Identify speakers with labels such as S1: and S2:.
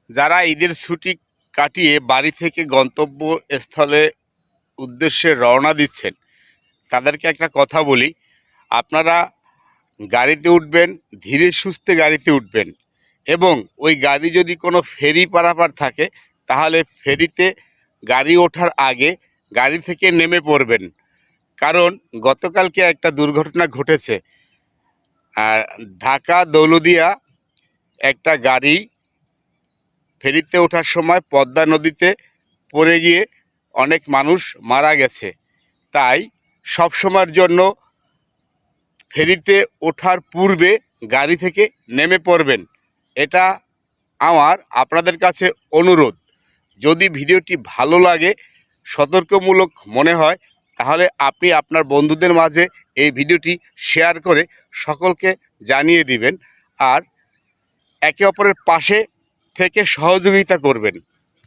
S1: যারা ঈদের ছুটি কাটিয়ে বাড়ি থেকে গন্তব্যস্থলে উদ্দেশ্যে রওনা দিচ্ছেন, তাদেরকে একটা কথা বলি। আপনারা গাড়িতে উঠবেন, ধীরে সুস্থে গাড়িতে উঠবেন এবং ওই গাড়ি যদি কোনো ফেরি পারাপার থাকে তাহলে ফেরিতে গাড়ি ওঠার আগে গাড়ি থেকে নেমে পড়বেন। কারণ গতকালকে একটা দুর্ঘটনা ঘটেছে। আর ঢাকা দৌলতদিয়া একটা গাড়ি ফেরিতে ওঠার সময় পদ্মা নদীতে পড়ে গিয়ে অনেক মানুষ মারা গেছে। তাই সব সময়ের জন্য ফেরিতে ওঠার পূর্বে গাড়ি থেকে নেমে পড়বেন। এটা আমার আপনাদের কাছে অনুরোধ। যদি ভিডিওটি ভালো লাগে, সতর্কমূলক মনে হয়, তাহলে আপনি আপনার বন্ধুদের মাঝে এই ভিডিওটি শেয়ার করে সকলকে জানিয়ে দিবেন আর একে অপরের পাশে থেকে সহযোগিতা করবেন।